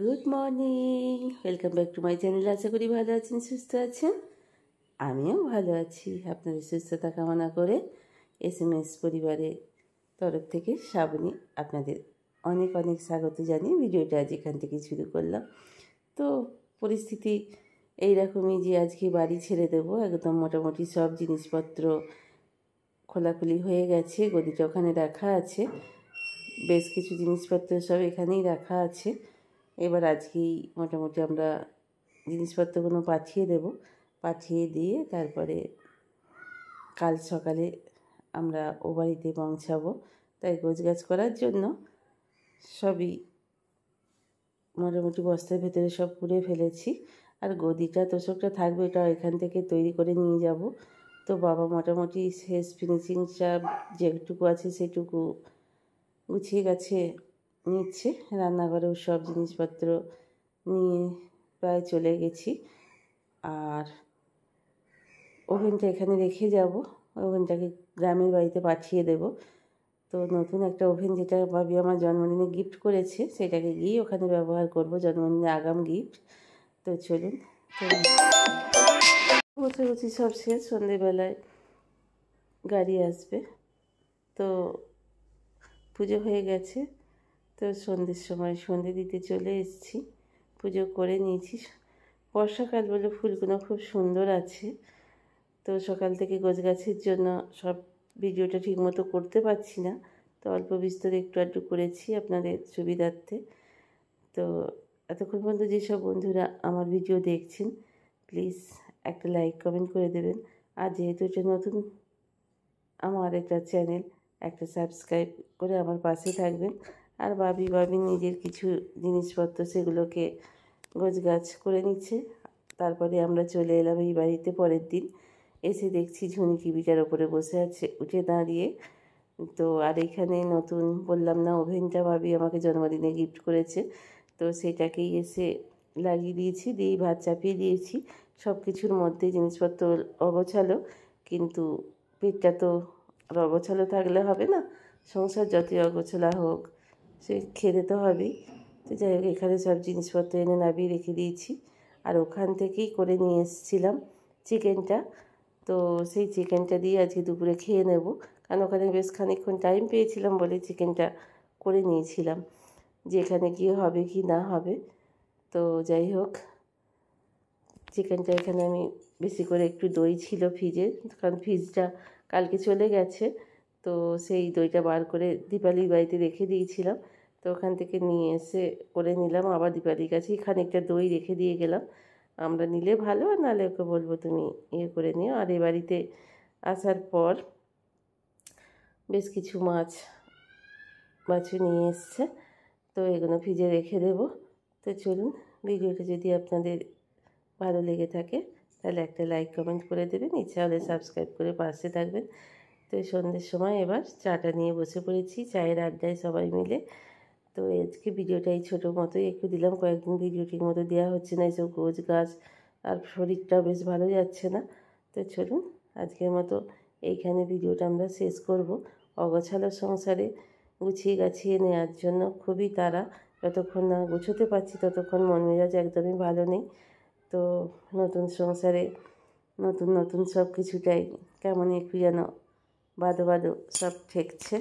Good morning, welcome back to my channel. আশা করি ভালো আছেন, সুস্থ আছেন। আমিও ভালো আছি। আপনাদের সুস্থতা কামনা করে SMS পরিবারের তরফ থেকে শ্রাবণী আপনাদের অনেক অনেক স্বাগত জানিয়ে ভিডিওটা আজ এখান থেকে শুরু করলাম। তো পরিস্থিতি এইরকমই যে আজকে বাড়ি ছেড়ে দেবো। একদম মোটামুটি সব জিনিসপত্র খোলাখুলি হয়ে গেছে। গদিটা ওখানে রাখা আছে, বেশ কিছু জিনিসপত্র সব এখানেই রাখা আছে। এবার আজকেই মোটামুটি আমরা জিনিসপত্রগুলো পাঠিয়ে দেব। পাঠিয়ে দিয়ে তারপরে কাল সকালে আমরা ও বাড়িতে পৌঁছাবো। তাই গোছগাছ করার জন্য সবই মোটামুটি বস্তার ভেতরে সব পুরে ফেলেছি। আর গদিটা তোষকটা থাকবে, ওটা এখান থেকে তৈরি করে নিয়ে যাব। তো বাবা মোটামুটি শেষ ফিনিশিংটা যেটুকু আছে সেটুকু গুছিয়ে গেছে নিচ্ছে। রান্নাঘরেও সব জিনিসপত্র নিয়ে প্রায় চলে গেছি। আর ওভেনটা এখানে রেখে যাব, ওভেনটাকে গ্রামের বাড়িতে পাঠিয়ে দেব। তো নতুন একটা ওভেন যেটা ভাবি আমার জন্মদিনে গিফট করেছে, সেটাকে গিয়ে ওখানে ব্যবহার করব, জন্মদিনে আগাম গিফট। তো চলুন, তো গোছাগুছি সব শেষ। সন্ধেবেলায় গাড়ি আসবে। তো পুজো হয়ে গেছে। তো সন্ধ্যের সময় সন্ধে দিতে চলে এসেছি, পুজো করে নিয়েছি। বর্ষাকাল বলে ফুলগুলো খুব সুন্দর আছে। তো সকাল থেকে গোছগাছের জন্য সব ভিডিওটা ঠিকমতো করতে পারছি না, তো অল্প বিস্তর একটু আধটু করেছি আপনাদের সুবিধার্থে। তো এতক্ষণ পর্যন্ত যেসব বন্ধুরা আমার ভিডিও দেখছেন, প্লিজ একটা লাইক কমেন্ট করে দেবেন। আর যেহেতু এটা নতুন আমার একটা চ্যানেল, একটা সাবস্ক্রাইব করে আমার পাশে থাকবেন। আর ভাবি নিজের কিছু জিনিসপত্র সেগুলোকে গোছগাছ করে নিচ্ছে। তারপরে আমরা চলে এলাম এই বাড়িতে পরের দিন। এসে দেখছি ঝুনি টিভিটার ওপরে বসে আছে উঠে দাঁড়িয়ে। তো আর এখানে নতুন বললাম না, ওভেনটা ভাবি আমাকে জন্মদিনে গিফট করেছে, তো সেটাকেই এসে লাগিয়ে দিয়েছি, দিয়েই ভাত চাপিয়ে দিয়েছি। সব কিছুর মধ্যে জিনিসপত্র অগোছালো, কিন্তু পেটটা তো আর অগোছালো থাকলে হবে না। সংসার যতই অগোছালো হোক, সে খেতে তো হবেই। তো যাই হোক, এখানে সব জিনিসপত্র এনে নামিয়ে রেখে দিয়েছি। আর ওখান থেকেই করে নিয়ে এসেছিলাম চিকেনটা। তো সেই চিকেনটা দিয়ে আজকে দুপুরে খেয়ে নেব, কারণ ওখানে বেশ খানিকক্ষণ টাইম পেয়েছিলাম বলে চিকেনটা করে নিয়েছিলাম, যে এখানে গিয়ে হবে কি না হবে। তো যাই হোক, চিকেনটা এখানে আমি বেশি করে একটু দই ছিল ফ্রিজে, কারণ ফ্রিজটা কালকে চলে গেছে। তো সেই দইটা বার করে দীপালির বাড়িতে রেখে দিয়েছিলাম। তো ওখান থেকে নিয়ে এসে করে নিলাম। আবার দীপালির কাছেই খানিকটা দই রেখে দিয়ে গেলাম, আমরা নিলে ভালো, আর নাহলে ওকে বলবো তুমি ইয়ে করে নিও। আর এ বাড়িতে আসার পর বেশ কিছু মাছ নিয়ে এসছে, তো এগুলো ফ্রিজে রেখে দেবো। তো চলুন, ভিডিওটা যদি আপনাদের ভালো লেগে থাকে তাহলে একটা লাইক কমেন্ট করে দেবেন, ইচ্ছা হলে সাবস্ক্রাইব করে পাশে থাকবেন। তো সন্ধ্যের সময় এবার চাটা নিয়ে বসে পড়েছি, চায়ের আড্ডায় সবাই মিলে। তো আজকে ভিডিওটা এই ছোটো মতোই একটু দিলাম, কয়েকদিন ভিডিও ঠিক মতো দেওয়া হচ্ছে না, এসব গাছ আর শরীরটাও বেশ ভালো যাচ্ছে না। তো চলুন, আজকের মতো এইখানে ভিডিওটা আমরা শেষ করব। অগোছালো সংসারে গুছিয়ে গাছিয়ে নেওয়ার জন্য খুবই তাড়া, যতক্ষণ না গুছোতে পারছি ততক্ষণ মন মেজাজ একদমই ভালো নেই। তো নতুন সংসারে নতুন সব কিছুটাই কেমন একটু যেন বাদো সব ঠেকছে।